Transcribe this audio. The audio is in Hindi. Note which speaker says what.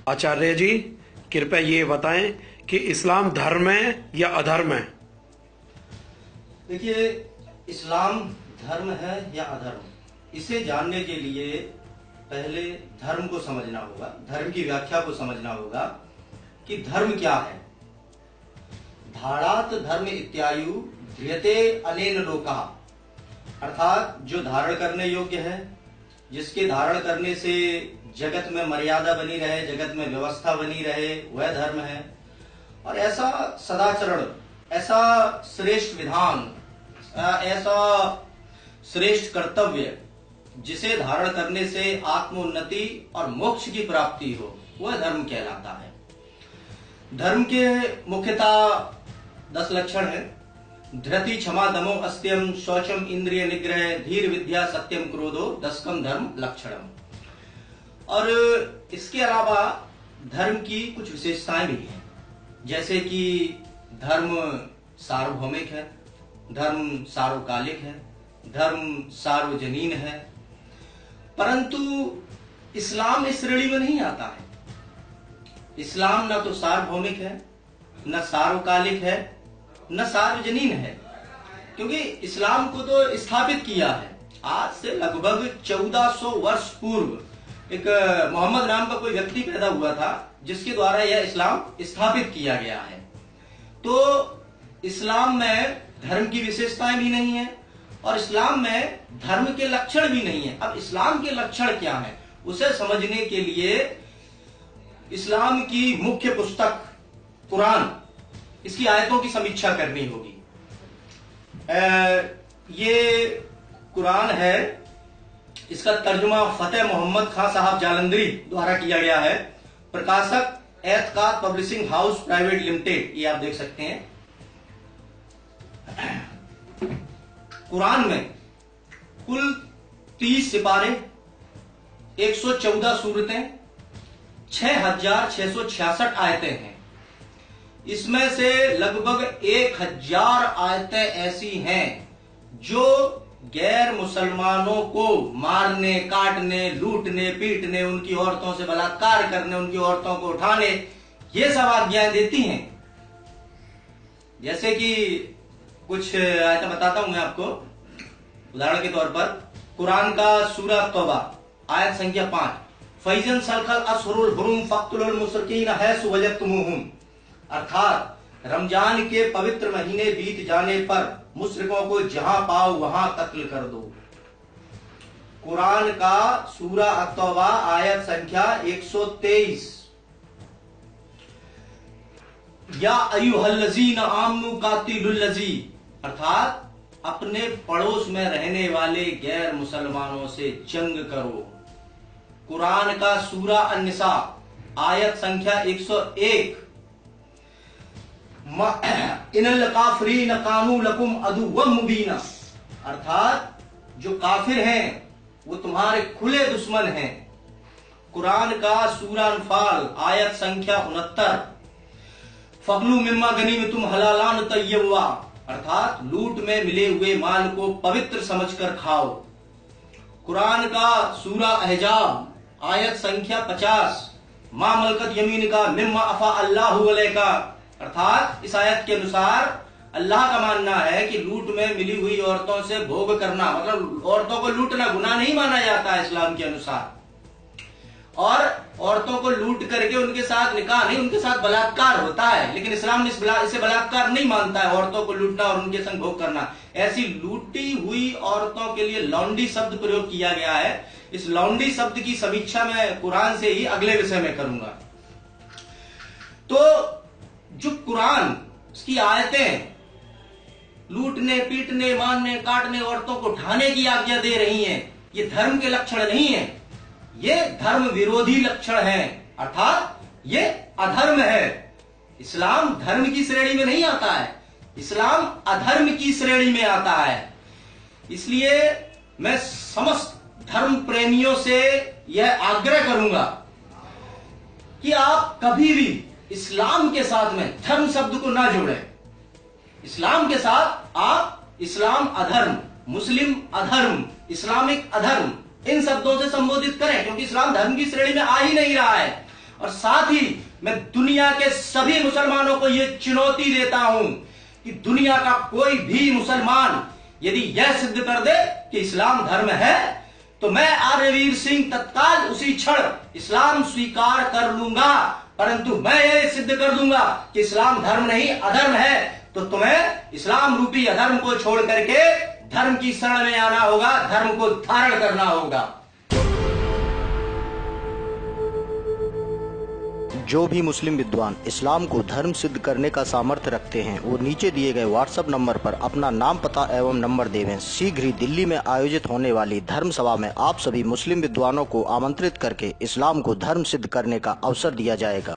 Speaker 1: आचार्य जी, कृपया ये बताएं कि इस्लाम धर्म है या अधर्म है?
Speaker 2: देखिए, इस्लाम धर्म है या अधर्म, इसे जानने के लिए पहले धर्म को समझना होगा, धर्म की व्याख्या को समझना होगा कि धर्म क्या है। धारात धर्म इत्यायु ध्रियते अनेन लोका, अर्थात जो धारण करने योग्य है, जिसके धारण करने से जगत में मर्यादा बनी रहे, जगत में व्यवस्था बनी रहे, वह धर्म है। और ऐसा सदाचरण, ऐसा श्रेष्ठ विधान, ऐसा श्रेष्ठ कर्तव्य जिसे धारण करने से आत्मोन्नति और मोक्ष की प्राप्ति हो, वह धर्म कहलाता है। धर्म के मुख्यतः 10 लक्षण हैं। धृति, क्षमा, दमो, अस्त्यम, शौचम, इंद्रिय निग्रह, धीर, विद्या, सत्यम, क्रोधो, 10कम धर्म लक्षणम। और इसके अलावा धर्म की कुछ विशेषताएं भी हैं, जैसे कि धर्म सार्वभौमिक है, धर्म सार्वकालिक है, धर्म सार्वजनीन है। परंतु इस्लाम इस श्रेणी में नहीं आता है। इस्लाम न तो सार्वभौमिक है, न सार्वकालिक है, न सार्वजनीन है, क्योंकि इस्लाम को तो स्थापित किया है आज से लगभग 1400 वर्ष पूर्व। एक मोहम्मद नाम का कोई व्यक्ति पैदा हुआ था जिसके द्वारा यह इस्लाम स्थापित किया गया है। तो इस्लाम में धर्म की विशेषताएं भी नहीं है और इस्लाम में धर्म के लक्षण भी नहीं है। अब इस्लाम के लक्षण क्या है, उसे समझने के लिए इस्लाम की मुख्य पुस्तक कुरान, इसकी आयतों की समीक्षा करनी होगी। ये कुरान है, इसका तर्जुमा फतेह मोहम्मद खान साहब जालंधरी द्वारा किया गया है। प्रकाशक एतकाद पब्लिशिंग हाउस प्राइवेट लिमिटेड, ये आप देख सकते हैं। कुरान में कुल 30 सिपारे, 114 सूरतें, 6666 आयतें हैं। इसमें से लगभग 1000 आयतें ऐसी हैं जो गैर मुसलमानों को मारने, काटने, लूटने, पीटने, उनकी औरतों से बलात्कार करने, उनकी औरतों को उठाने, ये सब आज्ञाएं देती हैं। जैसे कि कुछ आयतें बताता हूं मैं आपको। उदाहरण के तौर पर कुरान का सूरा तौबा आयत संख्या 5, फैजन सलखल असहुरुल हुरुम फक्तुलुल मुशरिकीन हैसु वजदतमुहुम, अर्थात रमजान के पवित्र महीने बीत जाने पर मुशरिकों को जहां पाओ वहां कत्ल कर दो। कुरान का सूरा अत-तौबा आयत संख्या 123, या अय्युहल्लज़ीना आमनु कातिलुल्लज़ी, अर्थात अपने पड़ोस में रहने वाले गैर मुसलमानों से जंग करो। कुरान का सूरा अन-निसा आयत संख्या 101, इनल काफिरीन कानू लकुम अदुव्वम मुबीना, अर्थात जो काफिर हैं वो तुम्हारे खुले दुश्मन हैं। कुरान का सूरा अनफाल आयत संख्या 69, फगलू मिम्मा गनीमतुम हलालान तय्यबा, अर्थात लूट में मिले हुए माल को पवित्र समझकर खाओ। कुरान का सूरा अहजाब आयत संख्या 50, मा मलकत यमीन का मिम्मा अफा अल्लाहु अलैका, अर्थात इस आयत के अनुसार अल्लाह का मानना है कि लूट में मिली हुई औरतों से भोग करना, मतलब औरतों को लूटना गुनाह नहीं माना जाता है इस्लाम के अनुसार। और औरतों को लूट करके उनके साथ निकाह नहीं, उनके साथ बलात्कार होता है, लेकिन इस्लाम इसे बलात्कार नहीं मानता है, औरतों को लूटना और उनके संग भोग करना। ऐसी लूटी हुई औरतों के लिए लौंडी शब्द प्रयोग किया गया है। इस लौंडी शब्द की समीक्षा मैं कुरान से ही अगले विषय में करूंगा। तो जो कुरान, इसकी आयतें लूटने, पीटने, मारने, काटने, औरतों को उठाने की आज्ञा दे रही हैं, ये धर्म के लक्षण नहीं है, ये धर्म विरोधी लक्षण है, अर्थात ये अधर्म है। इस्लाम धर्म की श्रेणी में नहीं आता है, इस्लाम अधर्म की श्रेणी में आता है। इसलिए मैं समस्त धर्म प्रेमियों से यह आग्रह करूंगा कि आप कभी भी इस्लाम के साथ में धर्म शब्द को ना जोड़ें। इस्लाम के साथ आप इस्लाम अधर्म, मुस्लिम अधर्म, इस्लामिक अधर्म, इन शब्दों से संबोधित करें, क्योंकि इस्लाम धर्म की श्रेणी में आ ही नहीं रहा है। और साथ ही मैं दुनिया के सभी मुसलमानों को यह चुनौती देता हूं कि दुनिया का कोई भी मुसलमान यदि यह सिद्ध कर दे कि इस्लाम धर्म है, तो मैं आर्यवीर सिंह तत्काल उसी क्षण इस्लाम स्वीकार कर लूंगा। परंतु मैं ये सिद्ध कर दूंगा कि इस्लाम धर्म नहीं अधर्म है, तो तुम्हें इस्लाम रूपी अधर्म को छोड़ करके धर्म की शरण में आना होगा, धर्म को धारण करना होगा।
Speaker 3: जो भी मुस्लिम विद्वान इस्लाम को धर्म सिद्ध करने का सामर्थ्य रखते हैं, वो नीचे दिए गए व्हाट्सएप नंबर पर अपना नाम, पता एवं नंबर देवें। शीघ्र ही दिल्ली में आयोजित होने वाली धर्म सभा में आप सभी मुस्लिम विद्वानों को आमंत्रित करके इस्लाम को धर्म सिद्ध करने का अवसर दिया जाएगा।